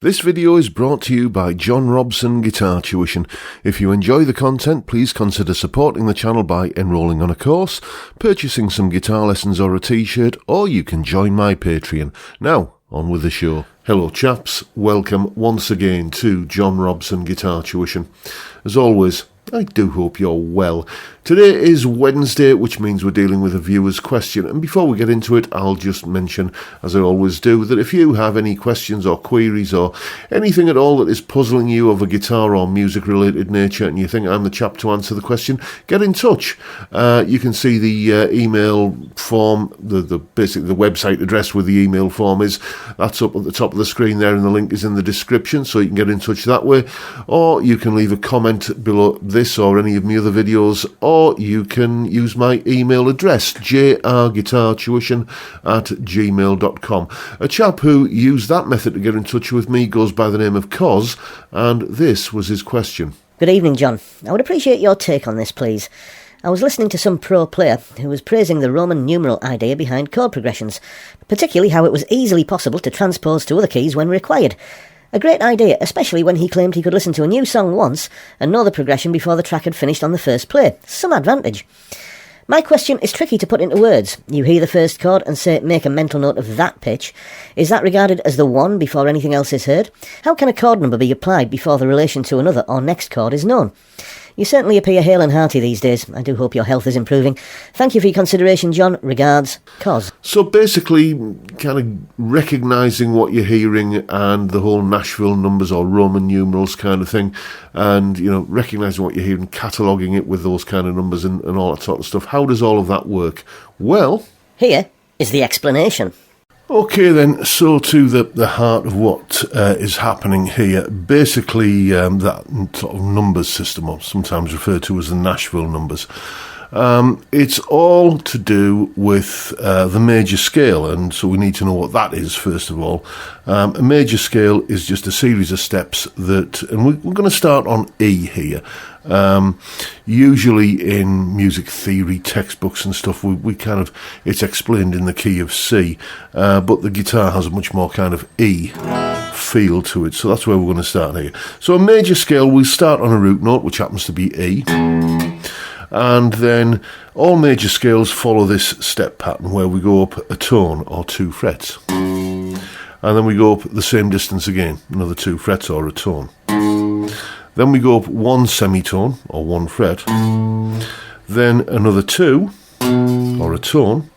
This video is brought to you by John Robson Guitar Tuition. If you enjoy the content, please consider supporting the channel by enrolling on a course, purchasing some guitar lessons or a t-shirt, or you can join my Patreon. Now, on with the show. Hello chaps, welcome once again to John Robson Guitar Tuition. As always, I do hope you're well. Today is Wednesday, which means we're dealing with a viewer's question. And before we get into it, I'll just mention, as I always do, that if you have any questions or queries or anything at all that is puzzling you of a guitar or music-related nature and you think I'm the chap to answer the question, get in touch. You can see the email form, basically the website address with the email form is. That's up at the top of the screen there, and the link is in the description, so you can get in touch that way. Or you can leave a comment below this or any of my other videos, or you can use my email address, jrguitartuition@gmail.com. A chap who used that method to get in touch with me goes by the name of Chords, and this was his question. Good evening, John. I would appreciate your take on this, please. I was listening to some pro player who was praising the Roman numeral idea behind chord progressions, particularly how it was easily possible to transpose to other keys when required. A great idea, especially when he claimed he could listen to a new song once and know the progression before the track had finished on the first play. Some advantage. My question is tricky to put into words. You hear the first chord and say make a mental note of that pitch. Is that regarded as the one before anything else is heard? How can a chord number be applied before the relation to another or next chord is known? You certainly appear hale and hearty these days. I do hope your health is improving. Thank you for your consideration, John. Regards, Cos. So basically, kind of recognising what you're hearing and the whole Nashville numbers or Roman numerals kind of thing, and, you know, recognising what you're hearing, cataloguing it with those kind of numbers and all that sort of stuff. How does all of that work? Well, here is the explanation. Okay then, so to the heart of what is happening here, basically that sort of numbers system, or sometimes referred to as the Nashville numbers, it's all to do with the major scale, and so we need to know what that is first of all. A major scale is just a series of steps that, and we're going to start on E here. Usually in music theory textbooks and stuff, we kind of, it's explained in the key of C, but the guitar has a much more kind of E feel to it, so that's where we're going to start here. So a major scale, we start on a root note, which happens to be E, and then all major scales follow this step pattern where we go up a tone or 2 frets, and then we go up the same distance again, another 2 frets or a tone. Then we go up 1 semitone, or 1 fret, then another 2, or a tone,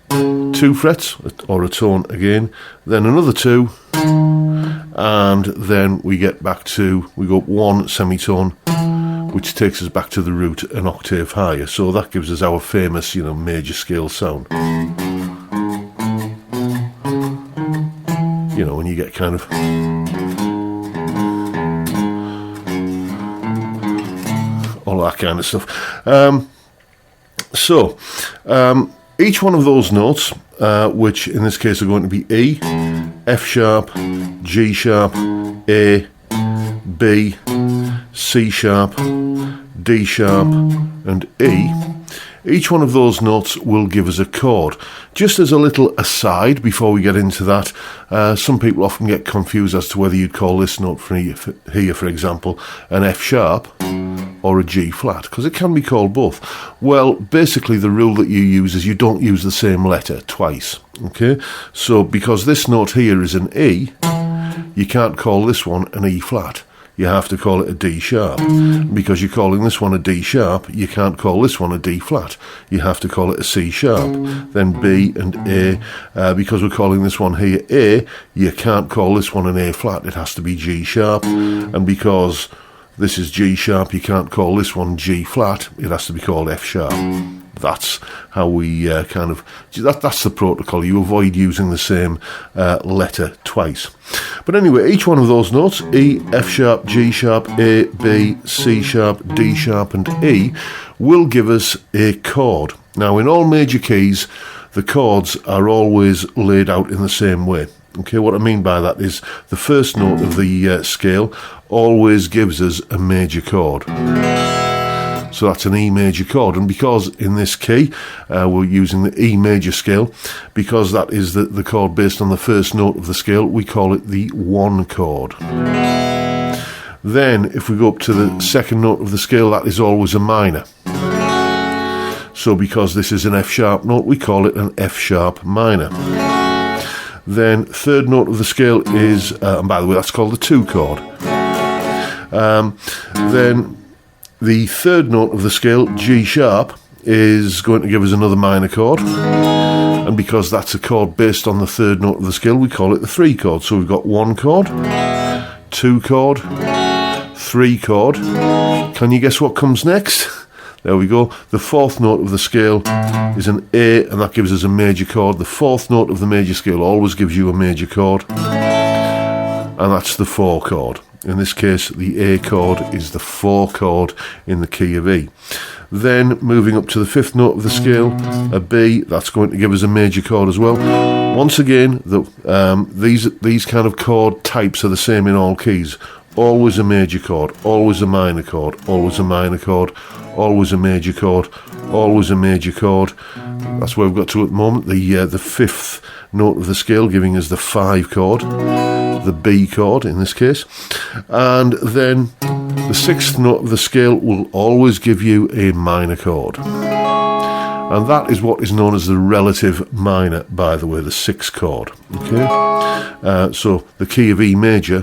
2 frets, or a tone again, then another 2, and then we get back to, we go up 1 semitone, which takes us back to the root an octave higher. So that gives us our famous, you know, major scale sound. You know, when you get kind of... all that kind of stuff. Each one of those notes, which in this case are going to be E, F sharp, G sharp, A, B, C sharp, D sharp, and E, each one of those notes will give us a chord. Just as a little aside before we get into that, some people often get confused as to whether you'd call this note here, for example, an F sharp or a G flat, because it can be called both. Well, basically the rule that you use is you don't use the same letter twice, okay? So because this note here is an E, you can't call this one an E flat. You have to call it a D sharp. Because you're calling this one a D sharp, you can't call this one a D flat. You have to call it a C sharp. Then B and A. Because we're calling this one here A, you can't call this one an A flat. It has to be G sharp. And because this is G sharp, you can't call this one G flat. It has to be called F sharp. That's how we that's the protocol. You avoid using the same letter twice. But anyway, each one of those notes, E, F sharp, G sharp, A, B, C sharp, D sharp, and E, will give us a chord. Now, in all major keys, the chords are always laid out in the same way. Okay, what I mean by that is the first note of the scale always gives us a major chord. So that's an E major chord. And because in this key we're using the E major scale, because that is the chord based on the first note of the scale, we call it the 1 chord. Then if we go up to the second note of the scale, that is always a minor. So because this is an F sharp note, we call it an F sharp minor. Then third note of the scale is, and by the way, that's called the 2 chord. Then the third note of the scale, G sharp, is going to give us another minor chord. And because that's a chord based on the third note of the scale, we call it the 3 chord. So we've got 1 chord, 2 chord, 3 chord. Can you guess what comes next? There we go. The fourth note of the scale is an A, and that gives us a major chord. The fourth note of the major scale always gives you a major chord, and that's the 4 chord. In this case, the A chord is the 4 chord in the key of E. Then moving up to the fifth note of the scale, a B, that's going to give us a major chord as well. Once again, these kind of chord types are the same in all keys. Always a major chord, always a minor chord, always a minor chord, always a major chord, always a major chord. That's where we've got to at the moment. The fifth note of the scale giving us the 5 chord, the B chord in this case. And then the sixth note of the scale will always give you a minor chord. And that is what is known as the relative minor, by the way, the 6th chord. Okay, so the key of E major,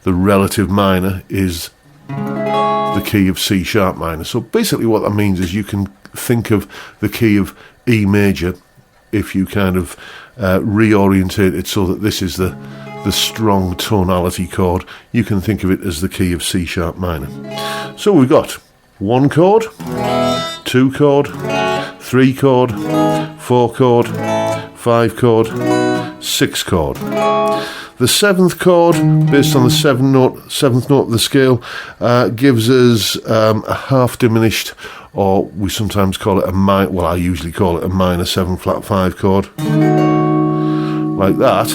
the relative minor is the key of C sharp minor. So basically what that means is you can think of the key of E major, if you kind of reorientate it so that this is the strong tonality chord, you can think of it as the key of C sharp minor. So we've got 1 chord, 2 chord, 3 chord, 4 chord, 5 chord, 6 chord. The 7th chord, based on the 7th note of the scale, gives us a half diminished, or we sometimes call it I usually call it a minor 7 flat 5 chord, like that.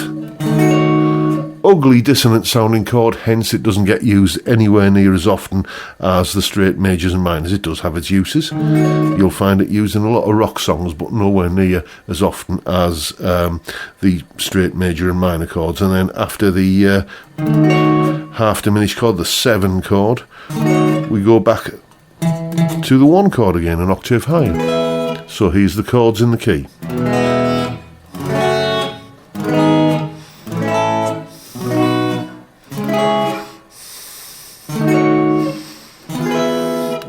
Ugly dissonant sounding chord, hence it doesn't get used anywhere near as often as the straight majors and minors. It does have its uses. You'll find it used in a lot of rock songs, but nowhere near as often as the straight major and minor chords. And then after the half diminished chord, the 7 chord, we go back to the 1 chord again, an octave higher. So here's the chords in the key.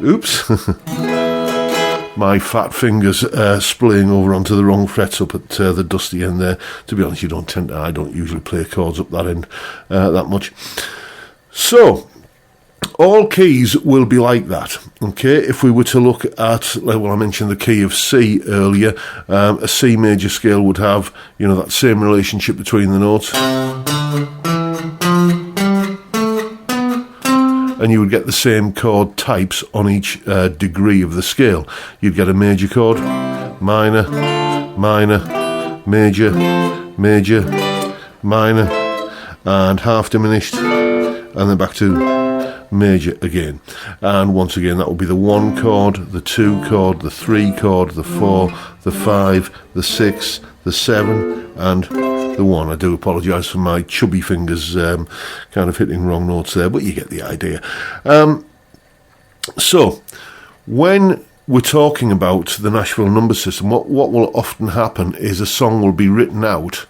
Oops, my fat fingers splaying over onto the wrong frets up at the dusty end there. To be honest, I don't usually play chords up that end that much. So all keys will be like that. Okay, if we were to look at, well, I mentioned the key of C earlier, a C major scale would have, that same relationship between the notes. And you would get the same chord types on each degree of the scale. You'd get a major chord, minor, minor, major, major, minor, and half diminished, and then back to major again. And once again, that would be the 1 chord, the 2 chord, the 3 chord, the 4, the 5, the 6, the 7, and the 1. I do apologise for my chubby fingers kind of hitting wrong notes there, but you get the idea. So when we're talking about the Nashville number system, what will often happen is a song will be written out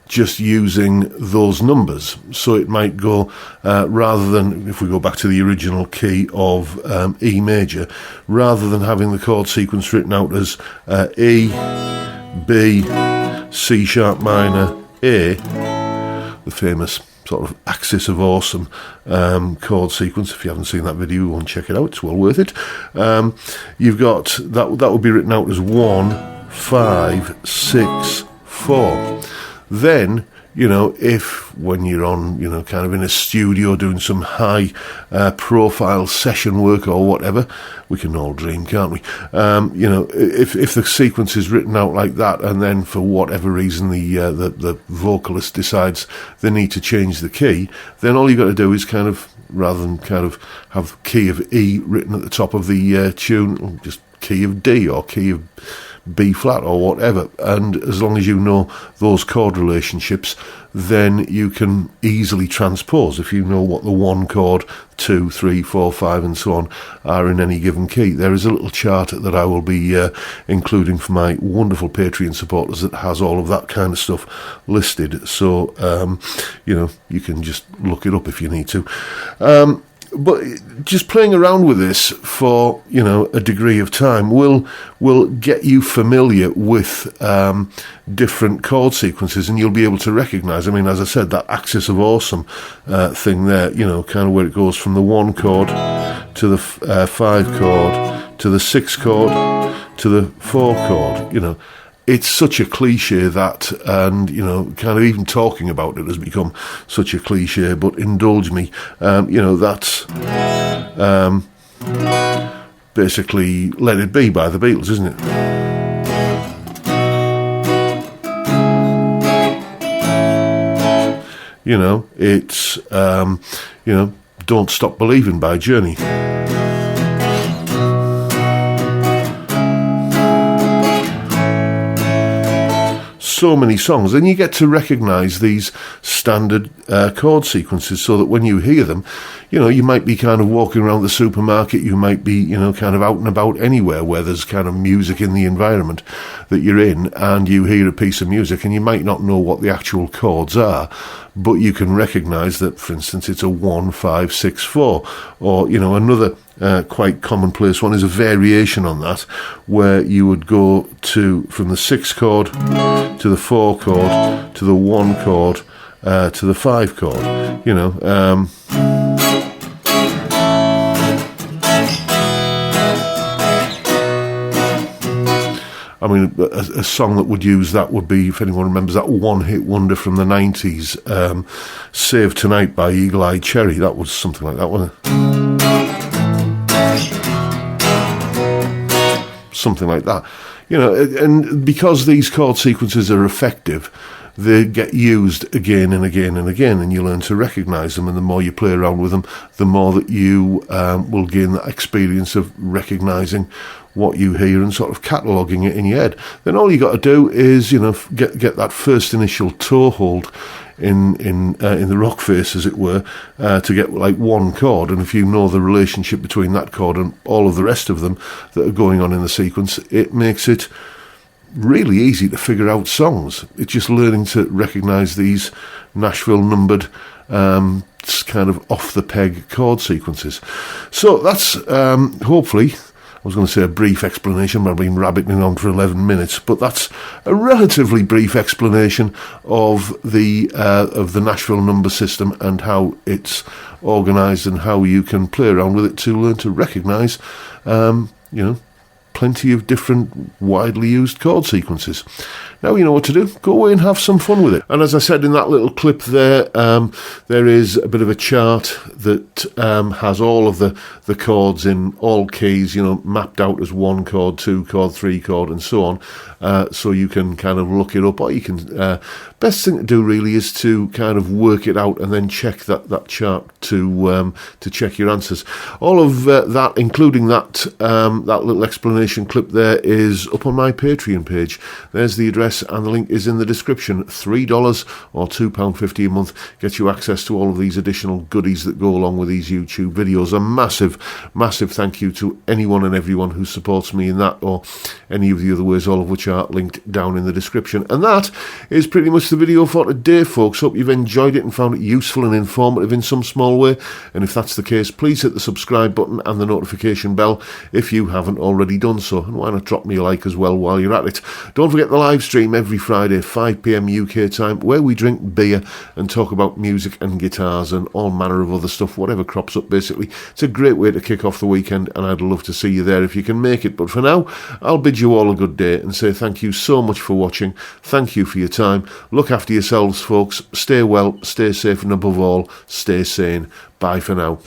just using those numbers. So it might go, rather than, if we go back to the original key of E major, rather than having the chord sequence written out as E, B, C sharp minor, A, the famous sort of axis of awesome chord sequence. If you haven't seen that video, go and check it out, it's well worth it. You've got that would be written out as 1, 5, 6, 4. Then, if when you're on, kind of in a studio doing some high profile session work or whatever, we can all dream, can't we? If the sequence is written out like that, and then for whatever reason the vocalist decides they need to change the key, then all you got to do is kind of rather than kind of have key of E written at the top of the tune, just key of D or key of B flat or whatever. And as long as you know those chord relationships, then you can easily transpose. If you know what the 1 chord, 2, 3, 4, 5 and so on are in any given key. There is a little chart that I will be including for my wonderful Patreon supporters that has all of that kind of stuff listed, so you can just look it up if you need to. But just playing around with this for, a degree of time will get you familiar with different chord sequences, and you'll be able to recognise, as I said, that Axis of Awesome thing there, kind of where it goes from the 1 chord to the 5 chord to the 6 chord to the 4 chord, It's such a cliche that, and, kind of even talking about it has become such a cliche, but indulge me, that's basically Let It Be by the Beatles, isn't it? It's, Don't Stop Believing by Journey. So many songs, and you get to recognise these standard chord sequences, so that when you hear them, you might be kind of walking around the supermarket, you might be, kind of out and about anywhere where there's kind of music in the environment that you're in, and you hear a piece of music, and you might not know what the actual chords are, but you can recognise that, for instance, it's a 1, 5, 6, 4, or, another quite commonplace one is a variation on that, where you would go from the 6 chord to the 4 chord to the 1 chord to the 5 chord, a song that would use that would be, if anyone remembers that one-hit wonder from the 90s, Save Tonight by Eagle Eye Cherry. That was something like that, wasn't it? Something like that. And because these chord sequences are effective, they get used again and again and again, and you learn to recognise them, and the more you play around with them, the more that you will gain that experience of recognising what you hear and sort of cataloguing it in your head. Then all you got to do is, get that first initial toe hold in the rock face, as it were, to get like 1 chord, and if you know the relationship between that chord and all of the rest of them that are going on in the sequence, it makes it really easy to figure out songs. It's just learning to recognise these Nashville numbered kind of off the peg chord sequences. So that's hopefully, I was going to say a brief explanation, but I've been rabbiting on for 11 minutes, but that's a relatively brief explanation of the Nashville number system and how it's organised and how you can play around with it to learn to recognise, plenty of different widely used chord sequences. Now you know what to do. Go away and have some fun with it. And as I said in that little clip there, there is a bit of a chart that has all of the chords in all keys, mapped out as 1 chord, 2 chord, 3 chord, and so on. So you can kind of look it up, or you can. Best thing to do really is to kind of work it out and then check that chart to check your answers. All of that, including that little explanation clip there, is up on my Patreon page. There's the address, and the link is in the description. $3 or £2.50 a month gets you access to all of these additional goodies that go along with these YouTube videos. A massive thank you to anyone and everyone who supports me in that, or any of the other ways, all of which are linked down in the description. And that is pretty much the video for today, folks. Hope you've enjoyed it and found it useful and informative in some small way, and if that's the case, please hit the subscribe button and the notification bell if you haven't already done so, and why not drop me a like as well while you're at it. Don't forget the live stream every Friday 5 p.m. UK time, where we drink beer and talk about music and guitars and all manner of other stuff, whatever crops up basically. It's a great way to kick off the weekend, and I'd love to see you there if you can make it. But for now, I'll bid you all a good day and say thank you so much for watching. Thank you for your time. Look after yourselves, folks. Stay well, stay safe, and above all, stay sane. Bye for now.